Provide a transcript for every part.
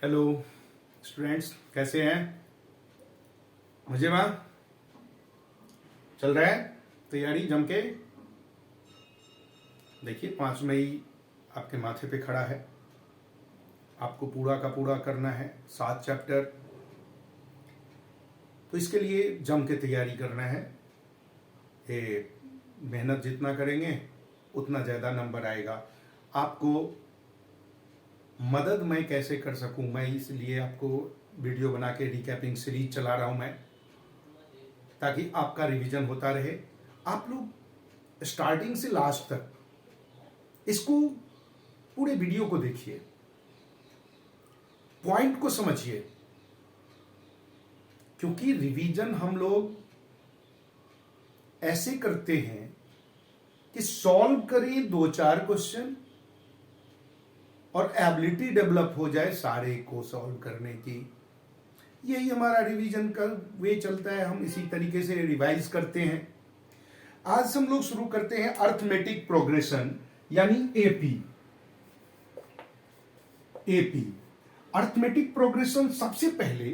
Hello students, कैसे हैं? मजे में चल रहा है तैयारी जम के। देखिए 5 मई आपके माथे पे खड़ा है। आपको पूरा का पूरा करना है 7 चैप्टर। तो इसके लिए जम के तैयारी करना है। ये मेहनत जितना करेंगे उतना ज़्यादा नंबर आएगा। आपको मदद मैं कैसे कर सकूं, मैं इसलिए आपको वीडियो बना के रिकैपिंग सीरीज चला रहा हूं मैं, ताकि आपका रिवीजन होता रहे। आप लोग स्टार्टिंग से लास्ट तक इसको पूरे वीडियो को देखिए, पॉइंट को समझिए, क्योंकि रिवीजन हम लोग ऐसे करते हैं कि सॉल्व करें 2-4 क्वेश्चन और एबिलिटी डेवलप हो जाए सारे को सॉल्व करने की। यही हमारा रिवीजन का वे चलता है। हम इसी तरीके से रिवाइज करते हैं। आज हम लोग शुरू करते हैं अर्थमेटिक प्रोग्रेशन यानी एपी। एपी अर्थमेटिक प्रोग्रेशन सबसे पहले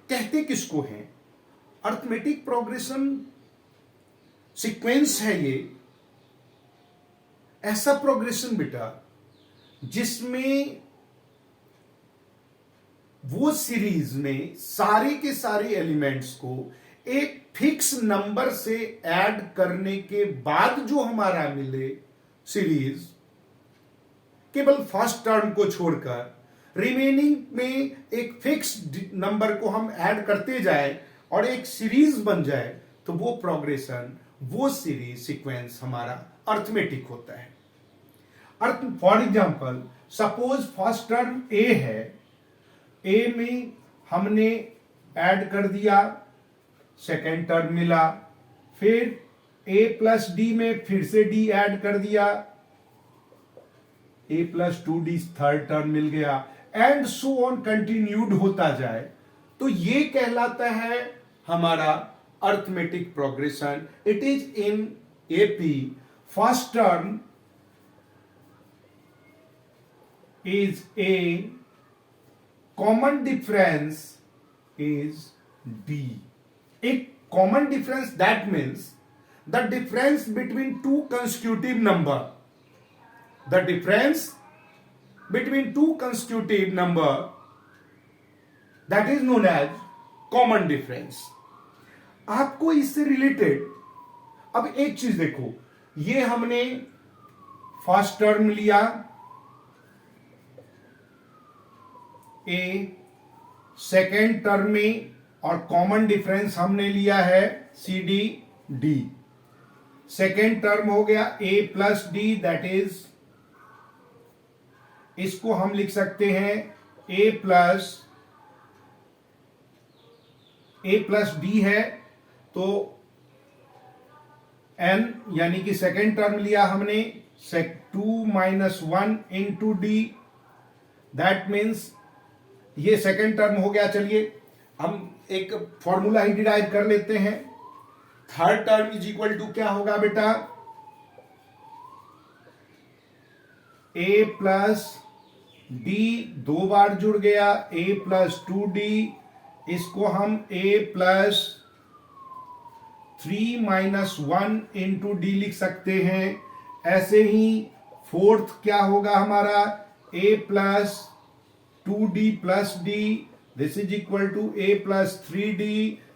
कहते किसको हैं? अर्थमेटिक प्रोग्रेशन सीक्वेंस है ये ऐसा प्रोग्रेशन बेटा जिसमें वो सीरीज में सारे के सारे एलिमेंट्स को एक फिक्स नंबर से ऐड करने के बाद जो हमारा मिले सीरीज, केवल फर्स्ट टर्म को छोड़कर रिमेनिंग में एक फिक्स नंबर को हम ऐड करते जाए और एक सीरीज बन जाए, तो वो प्रोग्रेशन, वो सीरीज सीक्वेंस हमारा अर्थमेटिक होता है। For example suppose first term a है, ए में हमने ऐड कर दिया, सेकेंड टर्म मिला, फिर ए प्लस डी में फिर से डी ऐड कर दिया, ए प्लस 2d थर्ड टर्म मिल गया, एंड सो ऑन कंटिन्यूड होता जाए, तो ये कहलाता है हमारा arithmetic progression. It is in AP first term is A, common difference is D. A common difference, that means the difference between two consecutive number. The difference between two consecutive number, that is known as common difference. आपको इससे related अब एक चीज देखो, ये हमने first term लिया ए, second term में, और कॉमन डिफरेंस हमने लिया है C D D. Second term हो गया A plus D, that is, इसको हम लिख सकते हैं ए प्लस डी है, तो एन यानी कि सेकेंड टर्म लिया हमने 2 - 1 इंटू डी, दैट मीन्स ये सेकेंड टर्म हो गया। चलिए हम एक फॉर्मूला ही डिराइव कर लेते हैं। Third term is equal to क्या होगा बेटा? ए प्लस डी 2 बार जुड़ गया, ए प्लस 2d, इसको हम ए प्लस 3 - 1 इंटू डी लिख सकते हैं। ऐसे ही फोर्थ क्या होगा हमारा? ए plus 2d plus d, this is equal to a plus 3d,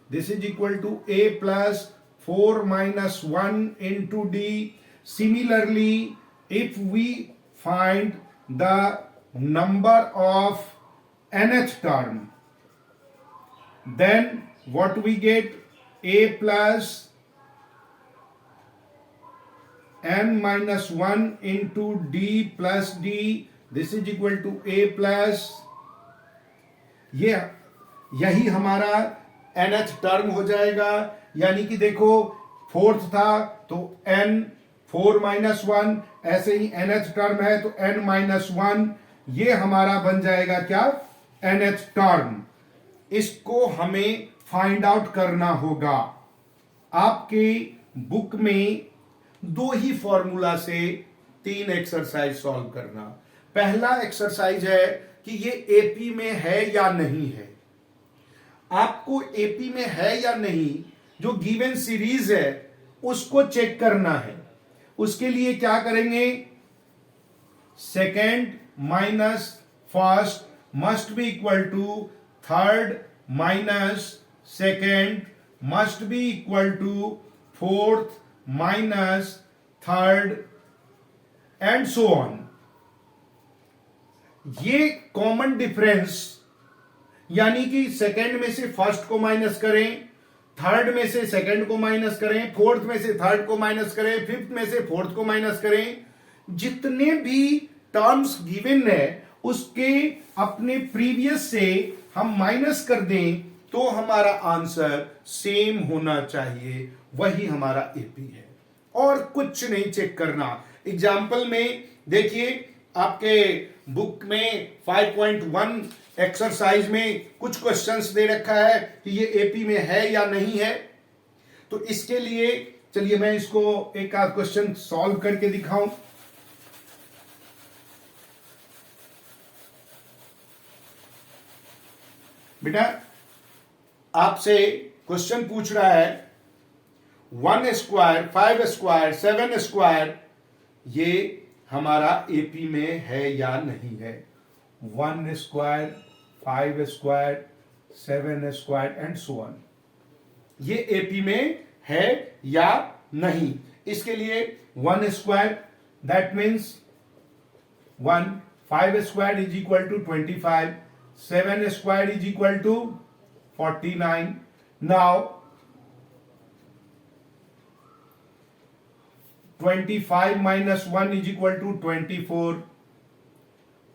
this is equal to a plus 4 minus 1 into d. Similarly, if we find the number of nth term, then what we get? A plus n minus 1 into d plus d, this is equal to a plus, यही हमारा nth term हो जाएगा। यानी कि देखो fourth था तो n 4 - 1, ऐसे ही nth टर्म है तो n - 1, ये हमारा बन जाएगा क्या? nth term. इसको हमें फाइंड आउट करना होगा। आपके बुक में 2 ही फॉर्मूला से 3 एक्सरसाइज सॉल्व करना। पहला एक्सरसाइज है कि ये एपी में है या नहीं है। आपको एपी में है या नहीं जो गिवन सीरीज है उसको चेक करना है। उसके लिए क्या करेंगे, second minus first must be equal to third minus second must be equal to fourth minus third and so on. ये कॉमन डिफरेंस यानी कि सेकेंड में से फर्स्ट को माइनस करें, थर्ड में से सेकेंड को माइनस करें, फोर्थ में से थर्ड को माइनस करें, फिफ्थ में से फोर्थ को माइनस करें, जितने भी टर्म्स गिवन है उसके अपने प्रीवियस से हम माइनस कर दें तो हमारा आंसर सेम होना चाहिए, वही हमारा एपी है और कुछ नहीं चेक करना। एग्जाम्पल में देखिए, आपके बुक में 5.1 एक्सरसाइज में कुछ क्वेश्चंस दे रखा है कि ये एपी में है या नहीं है। तो इसके लिए चलिए मैं इसको एक आध क्वेश्चन सॉल्व करके दिखाऊं। बेटा आपसे क्वेश्चन पूछ रहा है 1 स्क्वायर 5 स्क्वायर 7 स्क्वायर ये हमारा एपी में है या नहीं है। 1 square 5 square 7 square and so on, ये एपी में है या नहीं। इसके लिए 1 square that means 1, 5 square is equal to 25, 7 square is equal to 49। Now 25 minus 1 is equal to 24.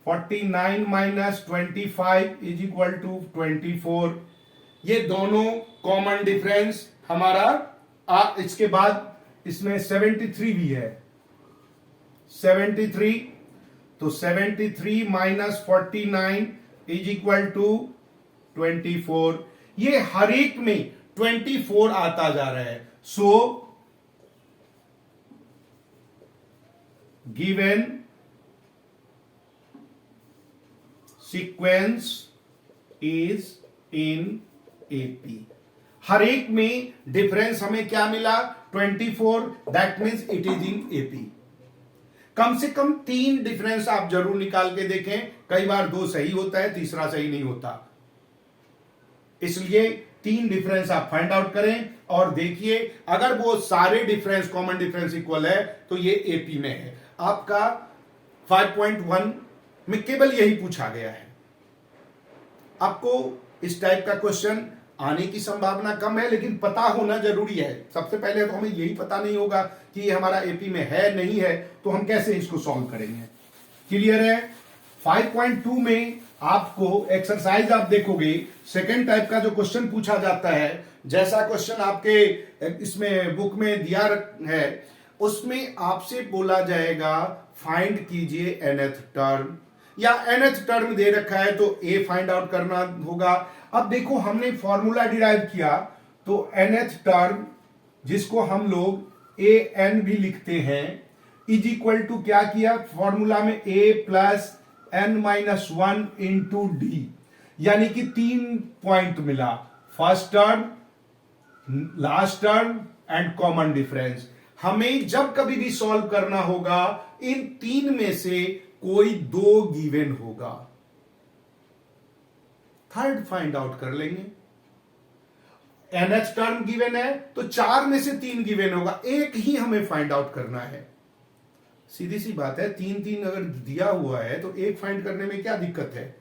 49 minus 25 is equal to 24. ये दोनों कॉमन डिफरेंस हमारा इसके बाद इसमें 73 भी है। 73 तो 73 माइनस 49 इज इक्वल टू 24। ये हर एक में 24 आता जा रहा है। सो given sequence is in AP। हर एक में डिफरेंस हमें क्या मिला 24, that means it is in AP। कम से कम 3 डिफरेंस आप जरूर निकाल के देखें, कई बार 2 सही होता है, तीसरा सही नहीं होता, इसलिए 3 डिफरेंस आप फाइंड आउट करें और देखिए अगर वो सारे डिफरेंस कॉमन डिफरेंस इक्वल है तो ये एपी में है। आपका 5.1 में केवल यही पूछा गया है। आपको इस टाइप का क्वेश्चन आने की संभावना कम है, लेकिन पता होना जरूरी है। सबसे पहले तो हमें यही पता नहीं होगा कि ये हमारा एपी में है नहीं है, तो हम कैसे इसको सॉल्व करेंगे। क्लियर है। 5.2 में आपको एक्सरसाइज आप देखोगे, सेकेंड टाइप का जो क्वेश्चन पूछा जाता है, जैसा क्वेश्चन आपके इसमें बुक में दिया है, उसमें आपसे बोला जाएगा फाइंड कीजिए nth टर्म, या nth टर्म दे रखा है तो a फाइंड आउट करना होगा। अब देखो हमने फॉर्मूला डिराइव किया तो nth टर्म जिसको हम लोग a n भी लिखते हैं इज इक्वल टू क्या किया फॉर्मूला में a plus n minus 1 into D, यानी कि 3 पॉइंट मिला, first term, last term and common difference. हमें जब कभी भी सॉल्व करना होगा इन 3 में से कोई 2 गिवन होगा, थर्ड फाइंड आउट कर लेंगे। nth टर्म गिवन है तो 4 में से 3 गिवन होगा, एक ही हमें फाइंड आउट करना है। सीधी सी बात है, 3 अगर दिया हुआ है तो एक फाइंड करने में क्या दिक्कत है,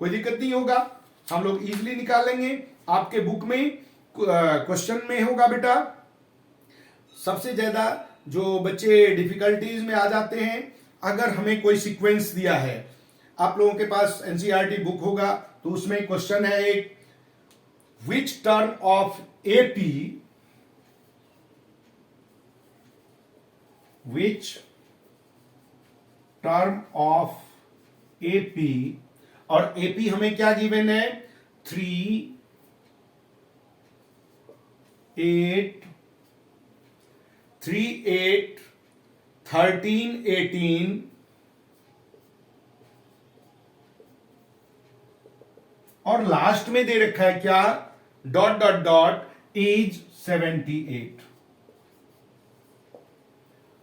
कोई दिक्कत नहीं होगा, हम लोग इजीली निकाल लेंगे। आपके बुक में क्वेश्चन में होगा बेटा, सबसे ज्यादा जो बच्चे डिफिकल्टीज में आ जाते हैं, अगर हमें कोई सीक्वेंस दिया है, आप लोगों के पास एनसीईआरटी बुक होगा तो उसमें क्वेश्चन है एक, which term of AP, which term of AP, और एपी हमें क्या गिवन है 3, 8, 13, 18 और लास्ट में दे रखा है क्या, dot dot dot as 78।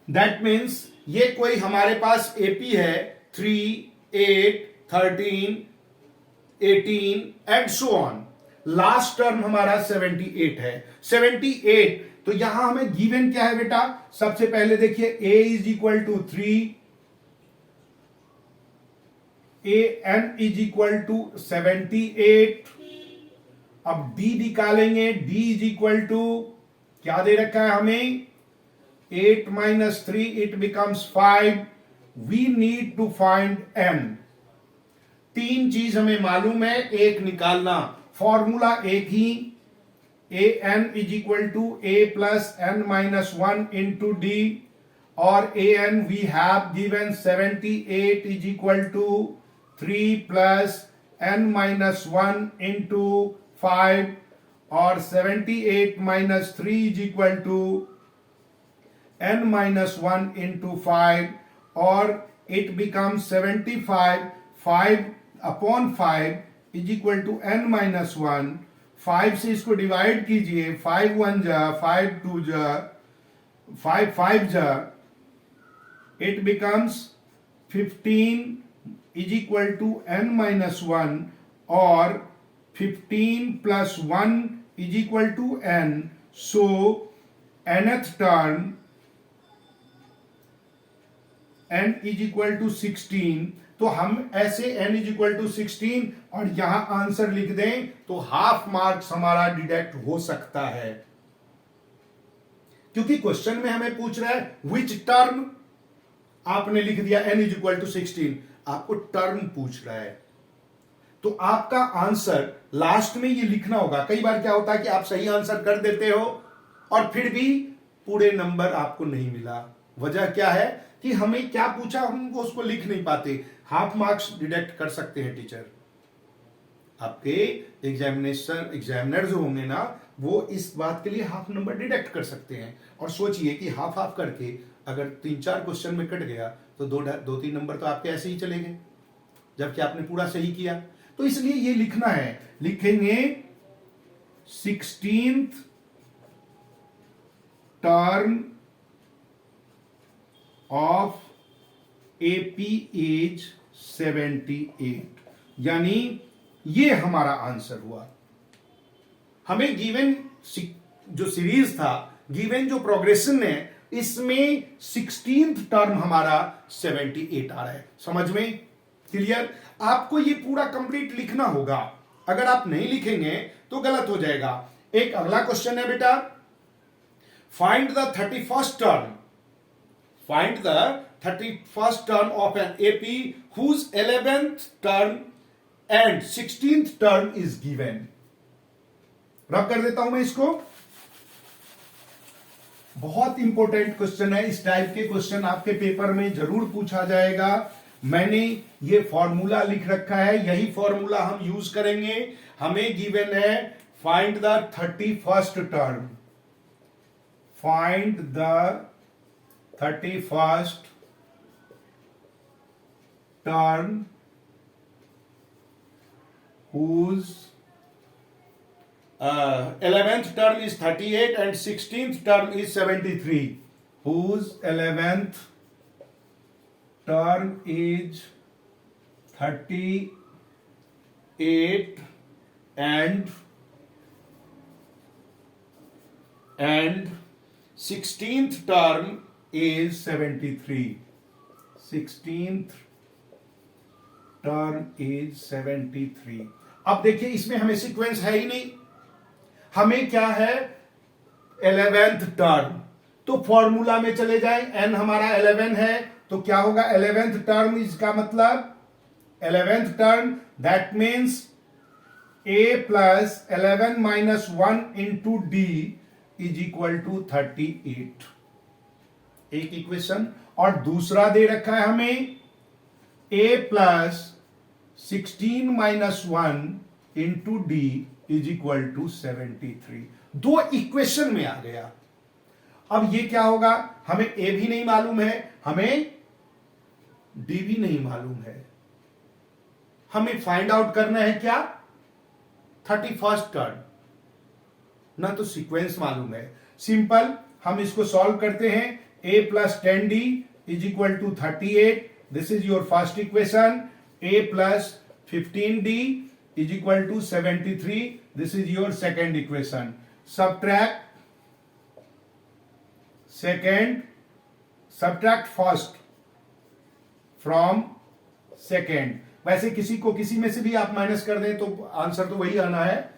That means ये कोई हमारे पास एपी है 3, 8, 13, 18 and so on. Last term हमारा 78 है। 78 तो यहां हमें गिवन क्या है बेटा, सबसे पहले देखिए a is equal to 3, a n is equal to 78। अब d निकालेंगे, d इज इक्वल टू क्या दे रखा है हमें, 8 minus 3 it becomes 5। we need to find n। तीन चीज हमें मालूम है, एक निकालना, फॉर्मूला एक ही, a n is equal to a plus n minus 1 into d, और a n we have given 78 is equal to 3 plus n minus 1 into 5, और 78 minus 3 is equal to n minus 1 into 5, और it becomes 75, 5 upon 5 is equal to n minus 1। 5 से इसको divide कीजिए, 5 1 जा, 5 2 जा, 5 5 जा, it becomes 15 is equal to n minus 1, और 15 plus 1 is equal to n। so nth term n is equal to 16। तो हम ऐसे n इज इक्वल टू 16 और यहां आंसर लिख दें तो हाफ मार्क्स हमारा डिडक्ट हो सकता है, क्योंकि क्वेश्चन में हमें पूछ रहा है विच टर्म। आपने लिख दिया n इज इक्वल टू 16, आपको टर्म पूछ रहा है, तो आपका आंसर लास्ट में ये लिखना होगा। कई बार क्या होता है कि आप सही आंसर कर देते हो और फिर भी पूरे नंबर आपको नहीं मिला। वजह क्या है कि हमें क्या पूछा, हम उसको लिख नहीं पाते। हाफ मार्क्स डिडक्ट कर सकते हैं टीचर। आपके एग्जामिनर जो होंगे ना, वो इस बात के लिए हाफ नंबर डिडक्ट कर सकते हैं। और सोचिए कि हाफ हाफ करके अगर 3-4 क्वेश्चन में कट गया तो 2-3 नंबर तो आपके ऐसे ही चले गए, जबकि आपने पूरा सही किया। तो इसलिए ये लिखना है, लिखेंगे 16th term of AP as 78, यानी ये हमारा आंसर हुआ। हमें गिवन जो सीरीज था, गिवन जो प्रोग्रेशन है, इसमें 16th टर्म हमारा 78 आ रहा है। समझ में क्लियर? आपको ये पूरा कंप्लीट लिखना होगा, अगर आप नहीं लिखेंगे तो गलत हो जाएगा। एक अगला क्वेश्चन है बेटा, find the 31st term. Find the 31st term of an AP whose 11th term and 16th term is given। रब कर देता हूं मैं इसको। बहुत इंपॉर्टेंट क्वेश्चन है, इस टाइप के क्वेश्चन आपके पेपर में जरूर पूछा जाएगा। मैंने ये फॉर्मूला लिख रखा है, यही फॉर्मूला हम यूज करेंगे। हमें गिवन है find the 31st term, find the 31st term whose 11th term is 38 and 16th term is 73, whose 11th term is 38 and 16th term is 73। 16th term is 73। अब देखिए इसमें हमें सीक्वेंस है ही नहीं, हमें क्या है 11th टर्म, तो फॉर्मूला में चले जाएं। n हमारा 11 है तो क्या होगा 11th टर्म, इसका मतलब 11th टर्म that means a plus 11 minus 1 into d is equal to 38। एक इक्वेशन। और दूसरा दे रखा है हमें a plus 16 minus 1 into d is equal to 73। दो इक्वेशन में आ गया। अब ये क्या होगा, हमें a भी नहीं मालूम है, हमें d भी नहीं मालूम है। हमें फाइंड आउट करना है क्या, 31st टर्म, ना तो सीक्वेंस मालूम है। सिंपल, हम इसको सॉल्व करते हैं। a plus 10d is equal to 38, this is your first equation. a plus 15d is equal to 73, this is your second equation. Subtract second, subtract first from second. वैसे किसी को किसी में से भी आप माइनस कर दें तो आंसर तो वही आना है,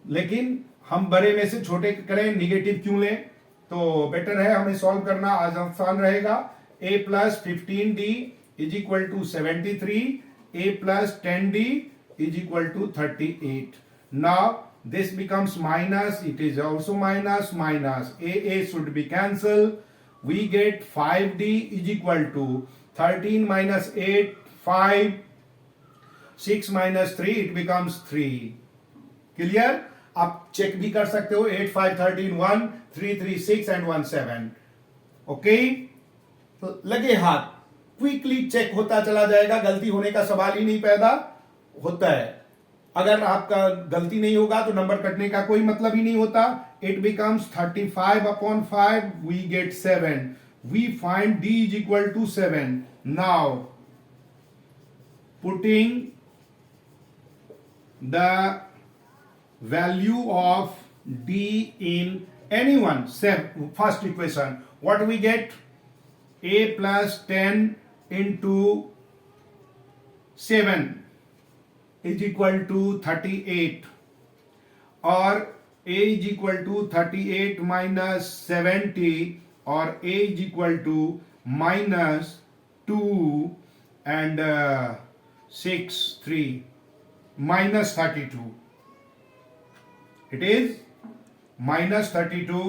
लेकिन हम बड़े में से छोटे करें, निगेटिव क्यों लें, तो बेटर है हमें सॉल्व करना आज आसान रहेगा। a plus 15d is equal to 73, a plus 10d is equal to 38। Now this becomes minus, it is also minus, minus a should be cancelled, we get 5d is equal to 13 minus 8 5, 6 minus 3 it becomes 3। Clear? आप check भी कर सकते हो, 8 5 13 1 3 3 6 and 1 7। Okay, तो लगे हाथ, quickly check होता चला जाएगा, गलती होने का सवाल ही नहीं पैदा होता है। अगर आपका गलती नहीं होगा तो नंबर कटने का कोई मतलब ही नहीं होता। It becomes 35 upon 5, we get 7, we find d is equal to 7। Now putting the value of d in any one, first equation, what we get, a plus 10 into 7 is equal to 38, और a is equal to 38 minus 70, और a is equal to minus 2 and 6 3 minus 32, it is minus 32।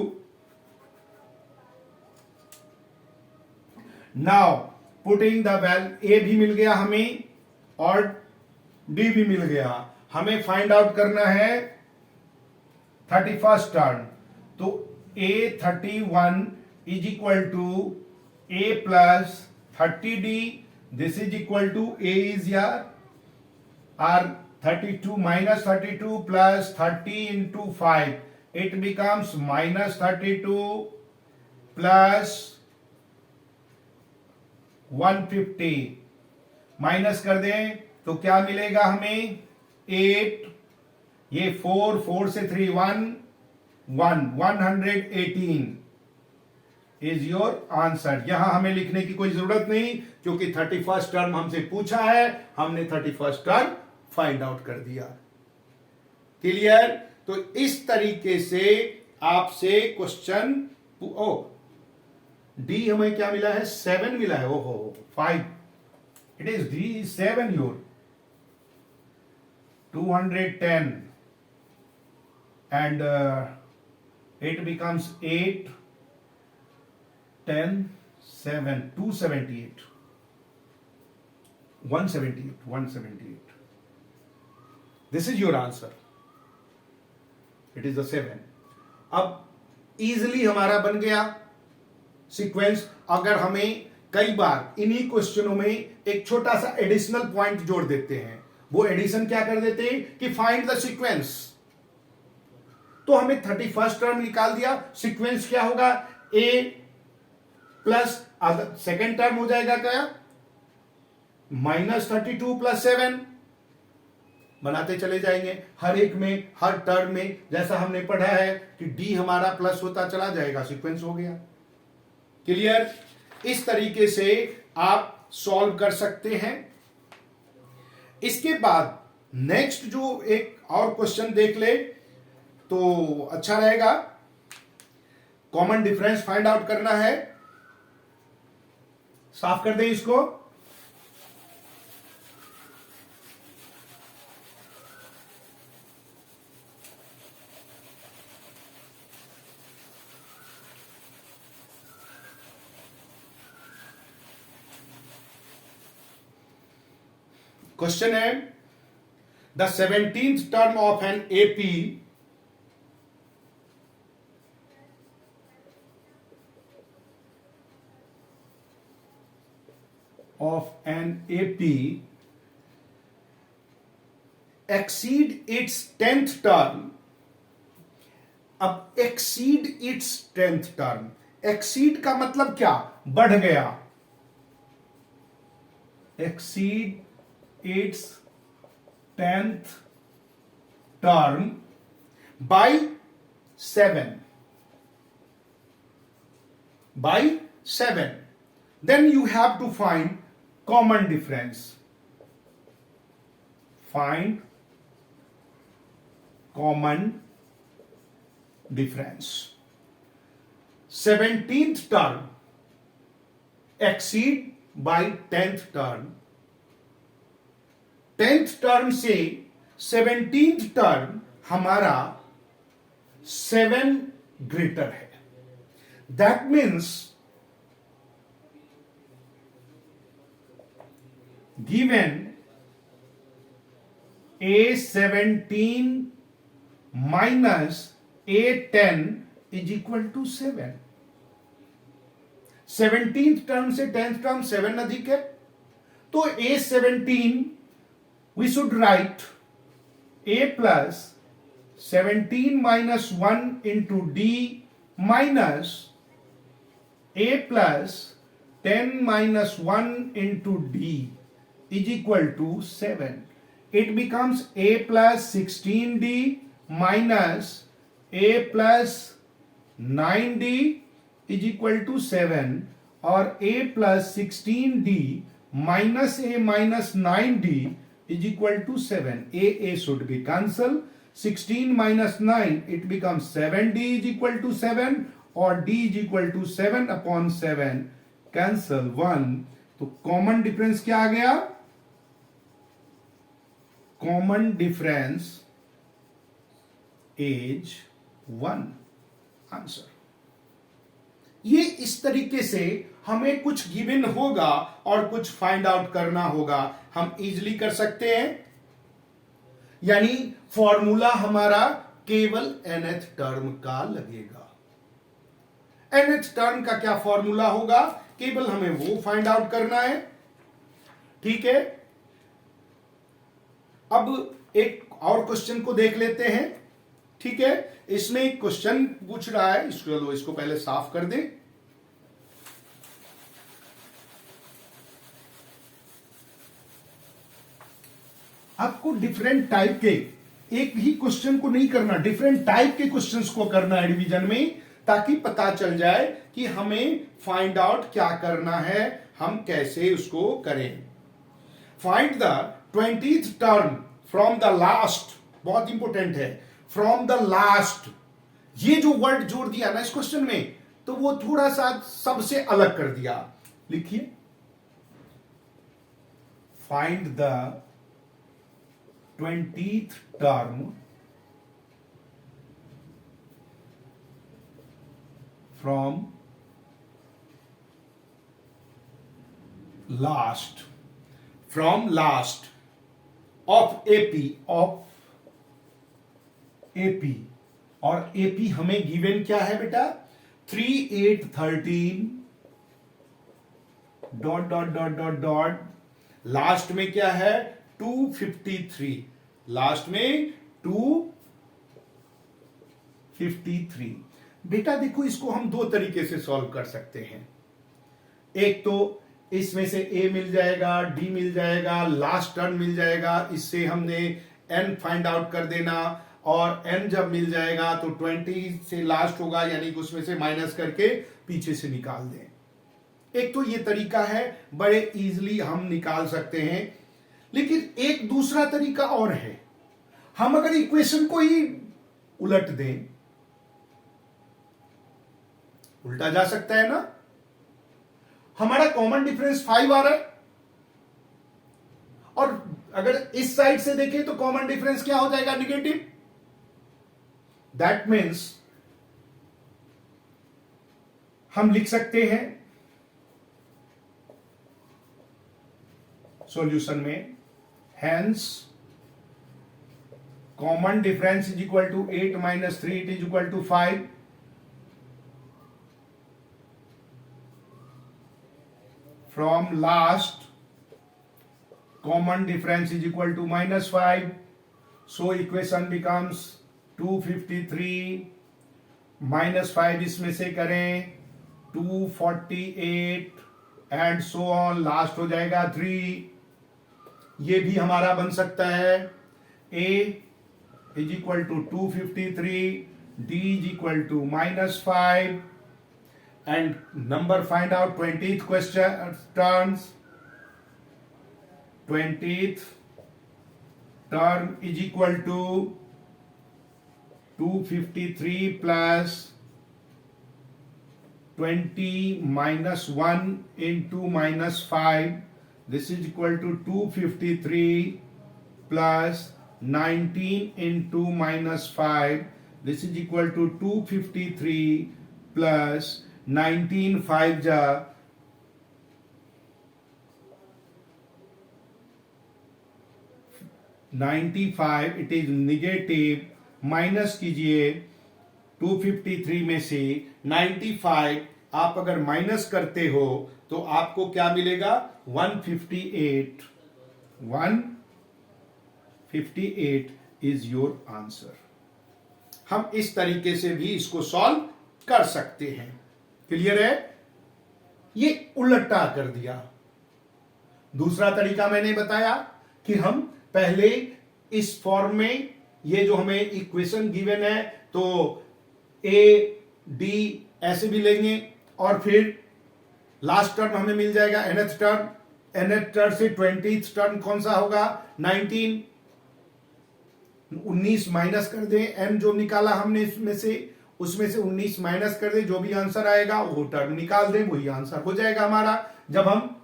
now putting the value, a भी मिल गया हमें और d भी मिल गया, हमें find out करना है 31st टर्म। तो a 31 is equal to a plus 30d, this is equal to a is यार आर 32 minus 32 plus 30 into 5, it becomes minus 32 plus 150, minus कर दें तो क्या मिलेगा हमें, 8, ये 4 4 से 3 1 1, 118 इज योर आंसर। यहां हमें लिखने की कोई जरूरत नहीं, क्योंकि 31st टर्म हमसे पूछा है, हमने 31st टर्म फाइंड आउट कर दिया। क्लियर? तो इस तरीके से आपसे क्वेश्चन, ओ डी हमें क्या मिला है, 7 मिला है, ओहो 5, it is D 7 your 210 and it becomes 8 10 7 278 178 this is your answer, it is the 7। अब इजिली हमारा बन गया सीक्वेंस। अगर हमें कई बार इन्हीं क्वेश्चनों में एक छोटा सा एडिशनल पॉइंट जोड़ देते हैं, वो एडिशन क्या कर देते हैं कि फाइंड द सीक्वेंस, तो हमें 31st टर्म निकाल दिया, सीक्वेंस क्या होगा, a प्लस सेकेंड टर्म हो जाएगा क्या, माइनस 32 प्लस 7, बनाते चले जाएंगे हर एक में, हर टर्म में, जैसा हमने पढ़ा है कि d हमारा प्लस होता चला जाएगा, सीक्वेंस हो गया। क्लियर? इस तरीके से आप सॉल्व कर सकते हैं। इसके बाद नेक्स्ट जो एक और क्वेश्चन देख ले तो अच्छा रहेगा। कॉमन डिफरेंस फाइंड आउट करना है, साफ कर दें इसको। क्वेश्चन है, the 17th term of an AP exceed its 10th term. अब exceed its 10th term, exceed का मतलब क्या? बढ़ गया. exceed its 10th term by 7. By 7. Then you have to find common difference. Find common difference. 17th term exceed by 10th term. 10th term से 17th term हमारा 7 greater है. That means given A17 minus A10 is equal to 7. 17th term से 10th term 7 अधिक है, तो A17 we should write A plus 17 minus 1 into D minus A plus 10 minus 1 into D is equal to 7. It becomes A plus 16D minus A plus 9D is equal to 7, or A plus 16D minus A minus 9D is equal to 7. A should be cancelled. 16 minus 9, it becomes 7D is equal to 7, or D is equal to 7 upon 7. Cancel 1. तो common difference क्या आ गया? Common difference is 1. Answer. ये इस तरीके से हमें कुछ given होगा और कुछ फाइंड आउट करना होगा, हम इजीली कर सकते हैं. यानी फॉर्मूला हमारा केवल nth टर्म का लगेगा. nth टर्म का क्या फॉर्मूला होगा, केवल हमें वो फाइंड आउट करना है. ठीक है. अब एक और क्वेश्चन को देख लेते हैं. ठीक है. इसमें एक क्वेश्चन पूछ रहा है, इसको पहले साफ कर दें. आपको डिफरेंट टाइप के, एक ही क्वेश्चन को नहीं करना, डिफरेंट टाइप के क्वेश्चंस को करना है डिवीजन में, ताकि पता चल जाए कि हमें फाइंड आउट क्या करना है, हम कैसे उसको करें. Find the 20th term from the last. बहुत इंपॉर्टेंट है. फ्रॉम द लास्ट, ये जो वर्ड जोड़ दिया ना इस क्वेश्चन में, तो वो थोड़ा सा सबसे अलग कर दिया. लिखिए, find the 20th term from last of AP और AP हमें गिवन क्या है बेटा? 3 8 13 dot dot dot dot dot, last में क्या है? 253. लास्ट में 253. बेटा देखो, इसको हम दो तरीके से सॉल्व कर सकते हैं. एक तो इसमें से A मिल जाएगा, D मिल जाएगा, लास्ट टर्म मिल जाएगा, इससे हमने N फाइंड आउट कर देना, और N जब मिल जाएगा तो 20 से लास्ट होगा, यानी कि उसमें से माइनस करके पीछे से निकाल दें. एक तो ये तरीका है, बड़े इजीली हम निकाल सकते हैं. लेकिन एक दूसरा तरीका और है. हम अगर इक्वेशन को ही उलट दें, उल्टा जा सकता है ना. हमारा कॉमन डिफरेंस 5 आ रहा है, और अगर इस साइड से देखें तो कॉमन डिफरेंस क्या हो जाएगा? निगेटिव. दैट मीन्स हम लिख सकते हैं सॉल्यूशन में, hence common difference is equal to 8 minus 3, it is equal to 5. From last, common difference is equal to minus 5. So equation becomes 253 -5 इसमें से करें 248 एंड सो ऑन, लास्ट हो जाएगा 3। ये भी हमारा बन सकता है a is equal to 253, d is equal to -5 and number find out 20th question turns 20th term is equal to 253 plus 20 minus 1 into minus 5. This is equal to 253 plus 19 into minus 5. This is equal to 253 plus 19 5 ja 95, it is negative, minus कीजिए 253 में से 95 आप अगर minus करते हो तो आपको क्या मिलेगा 158 इज योर आंसर। हम इस तरीके से भी इसको सॉल्व कर सकते हैं। क्लियर है? ये उल्टा कर दिया। दूसरा तरीका मैंने बताया कि हम पहले इस फॉर्म में, ये जो हमें इक्वेशन गिवन है तो ए डी ऐसे भी लेंगे और फिर लास्ट टर्म हमें मिल जाएगा nth टर्म से 20th टर्म कौन सा होगा 19 माइनस कर दें, n जो निकाला हमने उसमें से 19 माइनस कर दें, जो भी आंसर आएगा वो टर्म निकाल दें, वही आंसर हो जाएगा हमारा। जब हम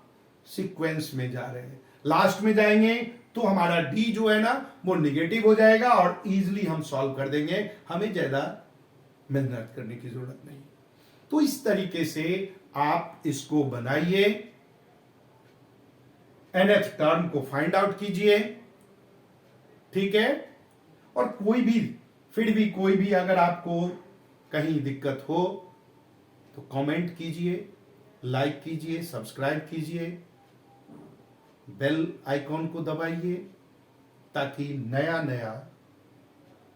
सीक्वेंस में जा रहे हैं, लास्ट में जाएंगे तो हमारा d जो है ना वो निगेटिव हो जाएगा और इजीली हम सॉल्व कर देंगे, हमें ज्यादा मेहनत करने की जरूरत नहीं। तो इस तरीके से आप इसको बनाइए, nth टर्म को फाइंड आउट कीजिए, ठीक है। और फिर भी कोई भी अगर आपको कहीं दिक्कत हो तो कमेंट कीजिए, लाइक कीजिए, सब्सक्राइब कीजिए, बेल आइकॉन को दबाइए ताकि नया नया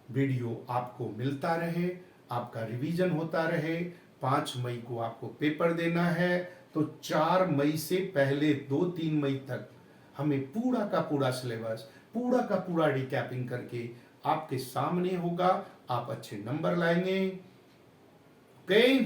वीडियो आपको मिलता रहे, आपका रिवीजन होता रहे। 5 मई को आपको पेपर देना है तो 4 मई से पहले 2-3 मई तक हमें पूरा का पूरा सिलेबस, पूरा का पूरा रिकैपिंग करके आपके सामने होगा। आप अच्छे नंबर लाएंगे। ओके।